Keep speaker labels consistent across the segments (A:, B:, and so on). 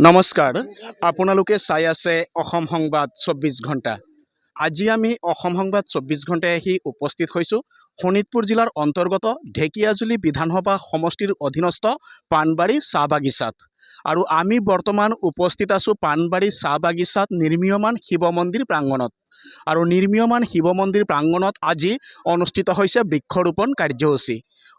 A: নমস্কাৰ আপোনালোকে চাই আছে অসম সংবাদ 24 ঘণ্টা। আজি আমি অসম সংবাদ 24 ঘণ্টায় আহি উপস্থিত হৈছোঁ শোণিতপুৰ জিলাৰ অন্তৰ্গত ঢেকিয়াজুলি বিধানসভা সমষ্টিৰ অধীনস্থ পাণবাৰী চাহ বাগিচাত। আৰু আমি বৰ্তমান উপস্থিত আছোঁ পাণবাৰী চাহ বাগিচাত নিৰ্মীয়মান শিৱ মন্দিৰ প্ৰাংগণত। আৰু নিৰ্মীয়মান শিৱ মন্দিৰ প্ৰাংগণত আজি অনুষ্ঠিত হৈছে বৃক্ষৰোপণ কাৰ্যসূচী।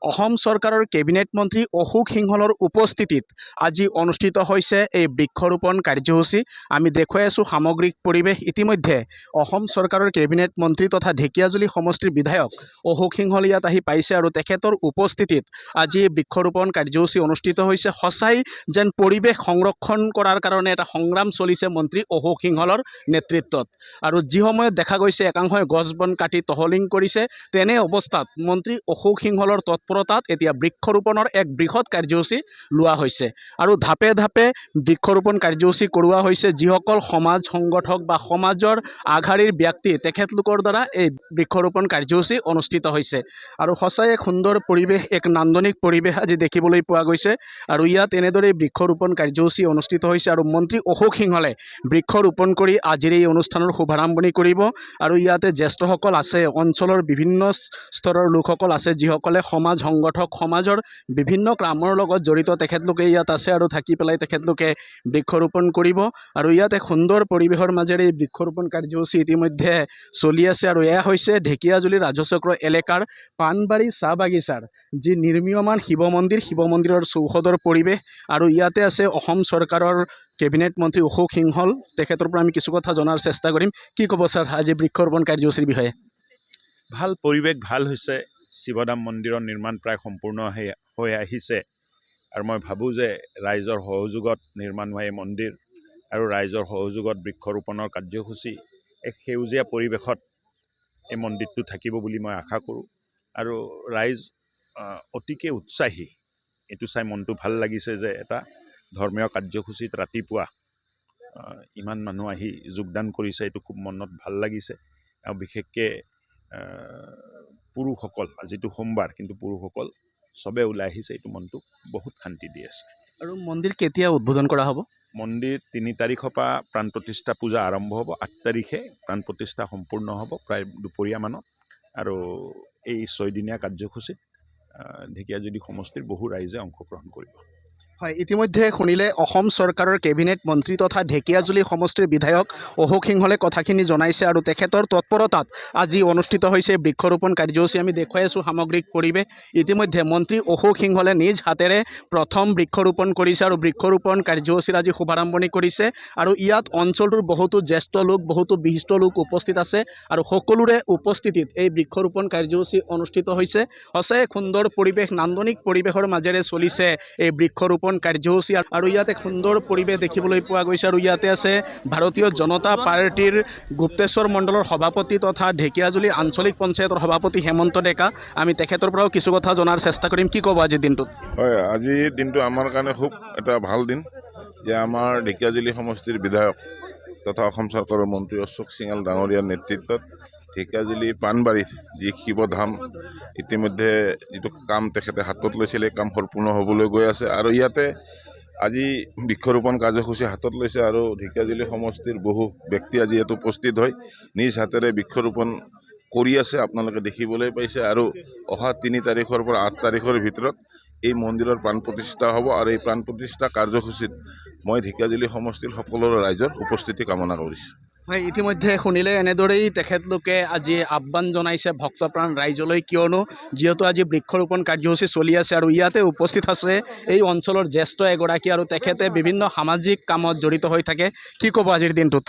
A: অসম চৰকাৰৰ কেবিনেট মন্ত্ৰী অশোক সিংহলৰ উপস্থিতিত আজি অনুষ্ঠিত হৈছে এই বৃক্ষৰোপণ কাৰ্যসূচী। আমি দেখুৱাই আছোঁ সামগ্ৰিক পৰিৱেশ। ইতিমধ্যে অসম চৰকাৰৰ কেবিনেট মন্ত্ৰী তথা ঢেকিয়াজুলি সমষ্টিৰ বিধায়ক অশোক সিংহল ইয়াত আহি পাইছে আৰু তেখেতৰ উপস্থিতিত আজি এই বৃক্ষৰোপণ কাৰ্যসূচী অনুষ্ঠিত হৈছে। সঁচাই যেন পৰিৱেশ সংৰক্ষণ কৰাৰ কাৰণে এটা সংগ্ৰাম চলিছে মন্ত্ৰী অশোক সিংহলৰ নেতৃত্বত। আৰু যি সময়ত দেখা গৈছে একাংশই গছ বন কাটি তহলিং কৰিছে, তেনে অৱস্থাত মন্ত্ৰী অশোক সিংহলৰ তৎপৰতাত এতিয়া বৃক্ষৰোপণৰ এক বৃহৎ কাৰ্যসূচী লোৱা হৈছে। আৰু ধাপে ধাপে বৃক্ষৰোপণ কাৰ্যসূচী কৰোৱা হৈছে। যিসকল সমাজ সংগঠক বা সমাজৰ আগশাৰীৰ ব্যক্তি তেখেতলোকৰ দ্বাৰা এই বৃক্ষৰোপণ কাৰ্যসূচী অনুষ্ঠিত হৈছে। আৰু সঁচাই এক সুন্দৰ পৰিৱেশ, এক নান্দনিক পৰিৱেশ আজি দেখিবলৈ পোৱা গৈছে। আৰু ইয়াত এনেদৰে বৃক্ষৰোপণ কাৰ্যসূচী অনুষ্ঠিত হৈছে। আৰু মন্ত্ৰী অশোক সিংহলে বৃক্ষৰোপণ কৰি আজিৰ এই অনুষ্ঠানৰ শুভাৰম্ভণি কৰিব। আৰু ইয়াতে জ্যেষ্ঠসকল আছে, অঞ্চলৰ বিভিন্ন স্তৰৰ লোকসকল আছে, যিসকলে সমাজ সংগঠক, সমাজৰ বিভিন্ন কামৰ লগত জড়িত তেখেতলোকে ইয়াত আছে আৰু থাকি পেলাই তেখেতলোকে বৃক্ষৰোপণ কৰিব। আৰু ইয়াত এক সুন্দৰ পৰিৱেশৰ মাজেৰে এই বৃক্ষৰোপণ কাৰ্যসূচী ইতিমধ্যে চলি আছে। আৰু এয়া হৈছে ঢেকিয়াজুলি ৰাজচক্ৰ এলেকাৰ পাণবাৰী চাহ বাগিচাৰ যি নিৰ্মীয়মান শিৱ মন্দিৰ, শিৱ মন্দিৰৰ চৌহদৰ পৰিৱেশ। আৰু ইয়াতে আছে অসম চৰকাৰৰ কেবিনেট মন্ত্ৰী অশোক সিংহল। তেখেতৰ পৰা আমি কিছু কথা জনাৰ চেষ্টা কৰিম। কি ক'ব ছাৰ আজি বৃক্ষৰোপণ কাৰ্যসূচীৰ বিষয়ে?
B: ভাল পৰিৱেশ, ভাল হৈছে। শিৱধাম মন্দিৰৰ নিৰ্মাণ প্ৰায় সম্পূৰ্ণ হৈ আহিছে। আৰু মই ভাবোঁ যে ৰাইজৰ সহযোগত নিৰ্মাণ হোৱা এই মন্দিৰ আৰু ৰাইজৰ সহযোগত বৃক্ষৰোপণৰ কাৰ্যসূচী এক সেউজীয়া পৰিৱেশত এই মন্দিৰটো থাকিব বুলি মই আশা কৰোঁ। আৰু ৰাইজ অতিকে উৎসাহী। এইটো চাই মনটো ভাল লাগিছে যে এটা ধৰ্মীয় কাৰ্যসূচীত ৰাতিপুৱা ইমান মানুহ আহি যোগদান কৰিছে। এইটো খুব মনত ভাল লাগিছে। আৰু বিশেষকৈ পুৰুষসকল, আজিতো সোমবাৰ কিন্তু পুৰুষসকল চবে ওলাই আহিছে। এইটো মনটো বহুত শান্তি দি আছে।
A: আৰু মন্দিৰ কেতিয়া উদ্বোধন কৰা হ'ব?
B: মন্দিৰ 3 তাৰিখৰ পৰা প্ৰাণ প্ৰতিষ্ঠা পূজা আৰম্ভ হ'ব। 8 তাৰিখে প্ৰাণ প্ৰতিষ্ঠা সম্পূৰ্ণ হ'ব প্ৰায় দুপৰীয়া মানত। আৰু এই 6 দিনীয়া কাৰ্যসূচীত ঢেকিয়াজুলি সমষ্টিৰ বহু ৰাইজে অংশগ্ৰহণ কৰিব।
A: হয়, ইতিমধ্যে শুনিলে অসম চৰকাৰৰ কেবিনেট মন্ত্ৰী তথা ঢেকিয়াজুলি সমষ্টিৰ বিধায়ক অশোক সিংহলে কথাখিনি জনাইছে। আৰু তেখেতৰ তৎপৰতাত আজি অনুষ্ঠিত হৈছে বৃক্ষৰোপণ কাৰ্যসূচী। আমি দেখুৱাই আছোঁ সামগ্ৰিক পৰিৱেশ। ইতিমধ্যে মন্ত্ৰী অশোক সিংহলে নিজ হাতেৰে প্ৰথম বৃক্ষৰোপণ কৰিছে আৰু বৃক্ষৰোপণ কাৰ্যসূচীৰ আজি শুভাৰম্ভণি কৰিছে। আৰু ইয়াত অঞ্চলটোৰ বহুতো জ্যেষ্ঠ লোক, বহুতো বিশিষ্ট লোক উপস্থিত আছে। আৰু সকলোৰে উপস্থিতিত এই বৃক্ষৰোপণ কাৰ্যসূচী অনুষ্ঠিত হৈছে। সঁচাই সুন্দৰ পৰিৱেশ, নান্দনিক পৰিৱেশৰ মাজেৰে চলিছে এই বৃক্ষৰোপণ কাৰ্যসূচী। আৰু ইয়াত এক সুন্দৰ পৰিৱেশ দেখিবলৈ পোৱা গৈছে। আৰু ইয়াতে আছে ভাৰতীয় জনতা পাৰ্টীৰ গুপ্তেশ্বৰ মণ্ডলৰ সভাপতি তথা ঢেকিয়াজুলি আঞ্চলিক পঞ্চায়তৰ সভাপতি হেমন্ত ডেকা। আমি তেখেতৰ পৰাও কিছু কথা জনাৰ চেষ্টা কৰিম। কি ক'ব আজিৰ দিনটোত?
C: হয়, আজিৰ দিনটো আমাৰ কাৰণে খুব এটা ভাল দিন যে আমাৰ ঢেকিয়াজুলি সমষ্টিৰ বিধায়ক তথা অসম চৰকাৰৰ মন্ত্ৰী অশোক সিংহল ডাঙৰীয়াৰ নেতৃত্বত ঢেকিয়াজুলি পাণবাৰীত যি শিৱধাম ইতিমধ্যে যিটো কাম তেখেতে হাতত লৈছিলে, কাম সম্পূৰ্ণ হ'বলৈ গৈ আছে। আৰু ইয়াতে আজি বৃক্ষৰোপণ কাৰ্যসূচী হাতত লৈছে। আৰু ঢেকিয়াজুলি সমষ্টিৰ বহু ব্যক্তি আজি ইয়াত উপস্থিত হৈ নিজ হাতেৰে বৃক্ষৰোপণ কৰি আছে, আপোনালোকে দেখিবলৈ পাইছে। আৰু অহা 3 তাৰিখৰ পৰা 8 তাৰিখৰ ভিতৰত এই মন্দিৰৰ প্ৰাণ প্ৰতিষ্ঠা হ'ব। আৰু এই প্ৰাণ প্ৰতিষ্ঠা কাৰ্যসূচীত মই ঢেকিয়াজুলি সমষ্টিৰ সকলো ৰাইজৰ উপস্থিতি কামনা কৰিছোঁ।
A: হয়, ইতিমধ্যে শুনিলে এনেদৰেই তেখেতলোকে আজি আহ্বান জনাইছে ভক্তপ্ৰাণ ৰাইজলৈ, কিয়নো যিহেতু আজি বৃক্ষৰোপণ কাৰ্যসূচী চলি আছে। আৰু ইয়াতে উপস্থিত আছে এই অঞ্চলৰ জ্যেষ্ঠ এগৰাকী, আৰু তেখেতে বিভিন্ন সামাজিক কামত জড়িত হৈ থাকে। কি ক'ব আজিৰ দিনটোত?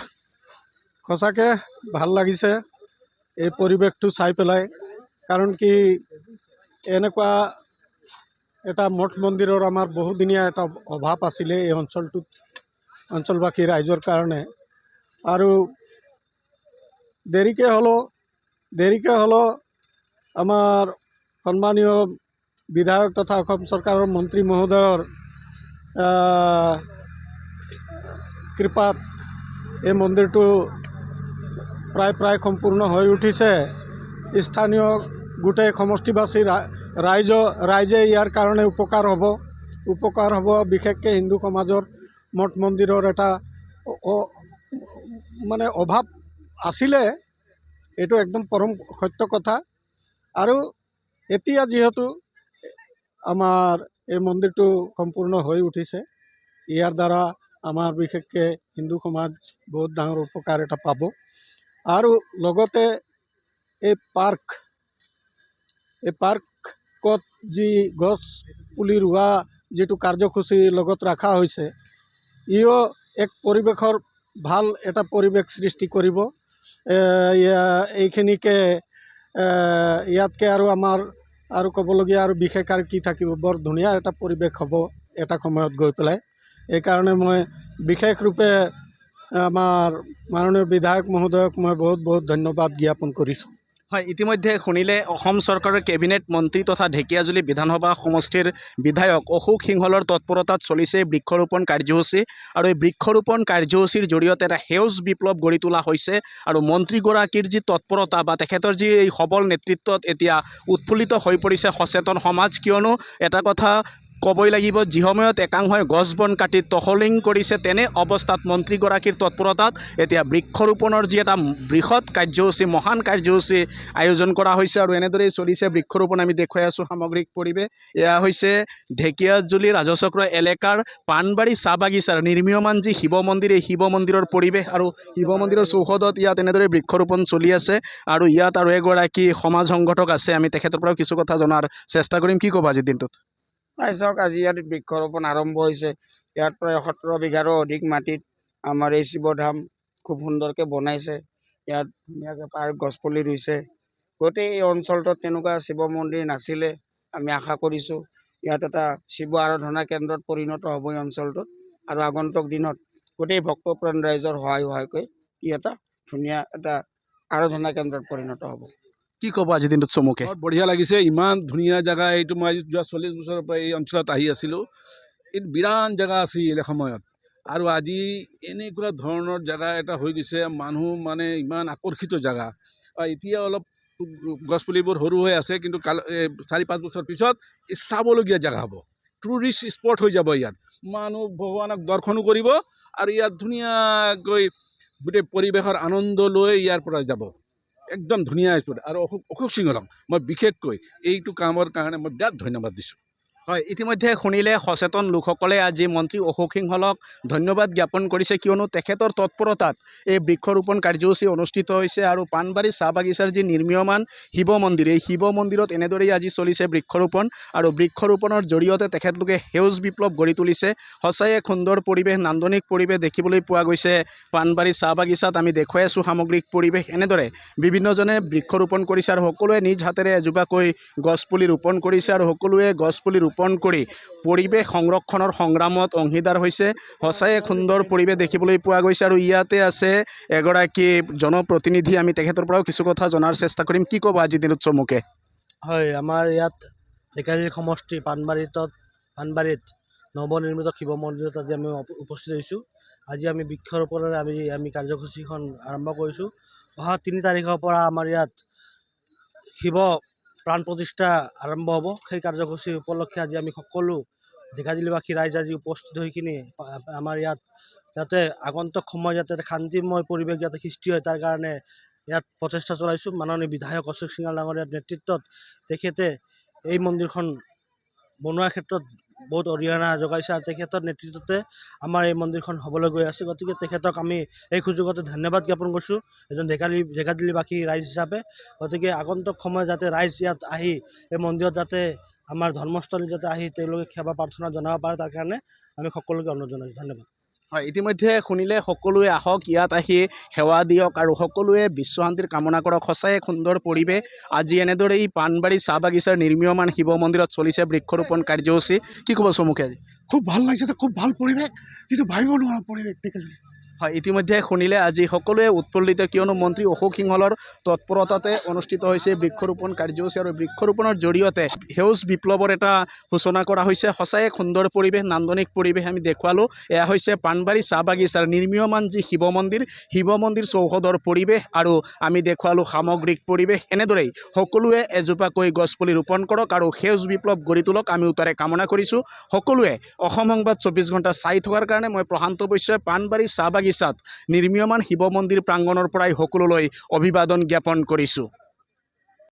D: সঁচাকৈ ভাল লাগিছে এই পৰিৱেশটো চাই পেলাই। কাৰণ কি এনেকুৱা এটা মঠ মন্দিৰৰ আমাৰ বহুদিনীয়া এটা অভাৱ আছিলে এই অঞ্চলটোত, অঞ্চলবাসী ৰাইজৰ কাৰণে। আৰু দেৰিকৈ হ'লেও আমাৰ সন্মানীয় বিধায়ক তথা অসম চৰকাৰৰ মন্ত্ৰী মহোদয়ৰ কৃপাত এই মন্দিৰটো প্ৰায় সম্পূৰ্ণ হৈ উঠিছে। স্থানীয় গোটেই সমষ্টিবাসী ৰাইজে ইয়াৰ কাৰণে উপকাৰ হ'ব। বিশেষকৈ হিন্দু সমাজৰ মঠ মন্দিৰৰ এটা মানে অভাৱ আছিলে, এইটো একদম পৰম সত্য কথা। আৰু এতিয়া যিহেতু আমাৰ এই মন্দিৰটো সম্পূৰ্ণ হৈ উঠিছে, ইয়াৰ দ্বাৰা আমাৰ বিশেষকৈ হিন্দু সমাজ বহুত ডাঙৰ উপকাৰ এটা পাব। আৰু লগতে এই পাৰ্কত যি গছ পুলি ৰোৱা যিটো কাৰ্যসূচী লগত ৰখা হৈছে, ইও এক পৰিৱেশৰ ভাল এটা পৰিৱেশ সৃষ্টি কৰিব। এইখিনিকে ইয়াতকৈ আৰু আমাৰ আৰু ক'বলগীয়া আৰু বিশেষ আৰু কি থাকিব, বৰ ধুনীয়া এটা পৰিৱেশ হ'ব এটা সময়ত গৈ পেলাই। এইকাৰণে মই বিশেষ ৰূপে আমাৰ মাননীয় বিধায়ক মহোদয়ক মই বহুত বহুত ধন্যবাদ জ্ঞাপন কৰিছোঁ।
A: হয়, ইতিমধ্যে শুনিলে অসম চৰকাৰৰ কেবিনেট মন্ত্ৰী তথা ঢেকীয়াজুলি বিধানসভা সমষ্টিৰ বিধায়ক অশোক সিংহলৰ তৎপৰতাত চলিছে বৃক্ষৰোপণ কাৰ্যসূচী। আৰু এই বৃক্ষৰোপণ কাৰ্যসূচীৰ জৰিয়তে এটা সেউজ বিপ্লৱ গঢ়ি তোলা হৈছে। আৰু মন্ত্ৰীগৰাকীৰ যি তৎপৰতা বা তেখেতৰ যি এই সবল নেতৃত্বত এতিয়া উৎফুল্লিত হৈ পৰিছে সচেতন সমাজ। কিয়নো এটা কথা ক'বই লাগিব, যি সময়ত একাংশই গছ বন কাটি তহলিং কৰিছে, তেনে অৱস্থাত মন্ত্ৰীগৰাকীৰ তৎপৰতাত এতিয়া বৃক্ষৰোপণৰ যি এটা বৃহৎ কাৰ্যসূচী, মহান কাৰ্যসূচী আয়োজন কৰা হৈছে। আৰু এনেদৰেই চলিছে বৃক্ষৰোপণ। আমি দেখুৱাই আছোঁ সামগ্ৰিক পৰিৱেশ। এয়া হৈছে ঢেকীয়াজুলি ৰাজচক্ৰ এলেকাৰ পাণবাৰী চাহ বাগিচাৰ নিৰ্মীয়মান যি শিৱ মন্দিৰ, এই শিৱ মন্দিৰৰ পৰিৱেশ। আৰু শিৱ মন্দিৰৰ চৌহদত ইয়াত এনেদৰে বৃক্ষৰোপণ চলি আছে। আৰু ইয়াত আৰু এগৰাকী সমাজ সংগঠক আছে, আমি তেখেতৰ পৰাও কিছু কথা জনাৰ চেষ্টা কৰিম। কি ক'ব আজিৰ দিনটোত?
E: চাওক, আজি ইয়াত বৃক্ষৰোপণ আৰম্ভ হৈছে। ইয়াত প্ৰায় 17 বিঘাৰো অধিক মাটিত আমাৰ এই শিৱধাম খুব সুন্দৰকৈ বনাইছে। ইয়াত ধুনীয়াকৈ পাৰ্ক গছপুলি ৰুইছে। গোটেই এই অঞ্চলটোত তেনেকুৱা শিৱ মন্দিৰ নাছিলে। আমি আশা কৰিছোঁ ইয়াত এটা শিৱ আৰাধনা কেন্দ্ৰত পৰিণত হ'ব এই অঞ্চলটোত। আৰু আগন্তুক দিনত গোটেই ভক্তপ্ৰাণ ৰাইজৰ সহায়কৈ ই এটা ধুনীয়া এটা আৰাধনা কেন্দ্ৰত পৰিণত হ'ব।
A: কি ক'ব আজিৰ দিনটোত চমুকে?
F: বহুত বঢ়িয়া লাগিছে, ইমান ধুনীয়া জেগা এইটো। মই যোৱা 40 বছৰৰ পৰা এই অঞ্চলত আহি আছিলোঁ। এইটো বিৰাট জেগা আছিল এসময়ত, আৰু আজি এনেকুৱা ধৰণৰ জেগা এটা হৈ গৈছে। মানুহ মানে ইমান আকৰ্ষিত জেগা। এতিয়া অলপ গছপুলিবোৰ সৰু হৈ আছে, কিন্তু 4-5 বছৰ পিছত চাবলগীয়া জেগা হ'ব, টুৰিষ্ট স্পট হৈ যাব। ইয়াত মানুহ ভগৱানক দৰ্শনো কৰিব, আৰু ইয়াত ধুনীয়াকৈ গোটেই পৰিৱেশৰ আনন্দ লৈ ইয়াৰ পৰা যাব। একদম ধুনীয়া স্পট। আৰু অশোক সিংহলক মই বিশেষকৈ এইটো কামৰ কাৰণে মই বিৰাট ধন্যবাদ দিছোঁ।
A: হয়, ইতিমধ্যে শুনিলে সচেতন লোকসকলে আজি মন্ত্ৰী অশোক সিংহলক ধন্যবাদ জ্ঞাপন কৰিছে। কিয়নো তেখেতৰ তৎপৰতাত এই বৃক্ষৰোপণ কাৰ্যসূচী অনুষ্ঠিত হৈছে। আৰু পাণবাৰী চাহ বাগিচাৰ যি নিৰ্মীয়মান শিৱ মন্দিৰ, এই শিৱ মন্দিৰত এনেদৰেই আজি চলিছে বৃক্ষৰোপণ। আৰু বৃক্ষৰোপণৰ জৰিয়তে তেখেতলোকে সেউজ বিপ্লৱ গঢ়ি তুলিছে। সঁচাই এক সুন্দৰ পৰিৱেশ, নান্দনিক পৰিৱেশ দেখিবলৈ পোৱা গৈছে পাণবাৰী চাহ বাগিচাত। আমি দেখুৱাই আছোঁ সামগ্ৰিক পৰিৱেশ। এনেদৰে বিভিন্নজনে বৃক্ষৰোপণ কৰিছে, আৰু সকলোৱে নিজ হাতেৰে এজোপাকৈ গছপুলি ৰোপণ কৰিছে। আৰু সকলোৱে গছপুলি ৰোপণ কৰি পৰিৱেশ সংৰক্ষণৰ সংগ্ৰামত অংশীদাৰ হৈছে। সঁচাই এক সুন্দৰ পৰিৱেশ দেখিবলৈ পোৱা গৈছে। আৰু ইয়াতে আছে এগৰাকী জনপ্ৰতিনিধি, আমি তেখেতৰ পৰাও কিছু কথা জনাৰ চেষ্টা কৰিম। কি ক'ব আজিৰ দিনত চমুকে?
G: হয়, আমাৰ ইয়াত ঢেকীয়াজুলি সমষ্টি পাণবাৰীত নৱনিৰ্মিত শিৱ মন্দিৰত আজি আমি উপস্থিত হৈছোঁ। আজি আমি বৃক্ষৰোপণেৰে আমি কাৰ্যসূচীখন আৰম্ভ কৰিছোঁ। অহা 3 তাৰিখৰ পৰা আমাৰ ইয়াত শিৱ প্ৰাণ প্ৰতিষ্ঠা আৰম্ভ হ'ব। সেই কাৰ্যসূচী উপলক্ষে আজি আমি সকলো ঢেকীয়াজুলিবাসী ৰাইজ আজি উপস্থিত হৈ কিনি আমাৰ ইয়াত যাতে আগন্তুক সময় যাতে শান্তিময় পৰিৱেশ যাতে সৃষ্টি হয়, তাৰ কাৰণে ইয়াত প্ৰচেষ্টা চলাইছোঁ। মাননীয় বিধায়ক অশোক সিংহল ডাঙৰীয়াৰ নেতৃত্বত তেখেতে এই মন্দিৰখন বনোৱাৰ ক্ষেত্ৰত বহুত অৰিহণা যোগাইছে, আৰু তেখেতৰ নেতৃত্বতে আমাৰ এই মন্দিৰখন হ'বলৈ গৈ আছে। গতিকে তেখেতক আমি এই সুযোগতে ধন্যবাদ জ্ঞাপন কৰিছোঁ এজন ঢেকীয়াজুলিবাসী ৰাইজ হিচাপে। গতিকে আগন্তুক সময়ত যাতে ৰাইজ ইয়াত আহি এই মন্দিৰত যাতে আমাৰ ধৰ্মস্থলী যাতে আহি তেওঁলোকে সেৱা প্ৰাৰ্থনা জনাব পাৰে, তাৰ কাৰণে আমি সকলোকে অনুৰোধ জনাইছোঁ। ধন্যবাদ।
A: হয়, ইতিমধ্যে শুনিলে সকলোৱে আহক, ইয়াত আহি সেৱা দিয়ক, আৰু সকলোৱে বিশ্বশান্তিৰ কামনা কৰক। সঁচাই এক সুন্দৰ পৰিৱেশ। আজি এনেদৰেই পাণবাৰী চাহ বাগিচাৰ নিৰ্মীয়মান শিৱ মন্দিৰত চলিছে বৃক্ষৰোপণ কাৰ্যসূচী। কি ক'ব চমুকে? আজি
H: খুব ভাল লাগিছে, খুব ভাল পৰিৱেশ, যিটো ভাবিব নোৱাৰা পৰিৱেশ ঢেকীয়াজুলি।
A: হয় ইতিমধ্যে শুনিলে আজি সকলোৱে উৎফুল্লিত কিয়নো মন্ত্ৰী অশোক সিংহলৰ তৎপৰতাতে অনুষ্ঠিত হৈছে বৃক্ষৰোপণ কাৰ্যসূচী আৰু বৃক্ষৰোপণৰ জৰিয়তে সেউজ বিপ্লৱৰ এটা সূচনা কৰা হৈছে সঁচাই এক সুন্দৰ পৰিৱেশ নান্দনিক পৰিৱেশ আমি দেখুৱালোঁ এয়া হৈছে পাণবাৰী চাহ বাগিচাৰ নিৰ্মীয়মান যি শিৱ মন্দিৰ চৌহদৰ পৰিৱেশ আৰু আমি দেখুৱালোঁ সামগ্ৰিক পৰিৱেশ এনেদৰেই সকলোৱে এজোপাকৈ গছপুলি ৰোপণ কৰক আৰু সেউজ বিপ্লৱ গঢ়ি তোলক আমি উত্তৰে কামনা কৰিছোঁ সকলোৱে অসম সংবাদ 24 ঘণ্টা চাই থকাৰ কাৰণে মই প্ৰশান্ত বৈশ্যই পাণবাৰী চাহ বাগিচাত নিৰ্মীয়মান শিৱ মন্দিৰ প্ৰাংগণৰ পৰাই সকলোলৈ অভিবাদন জ্ঞাপন কৰিছোঁ।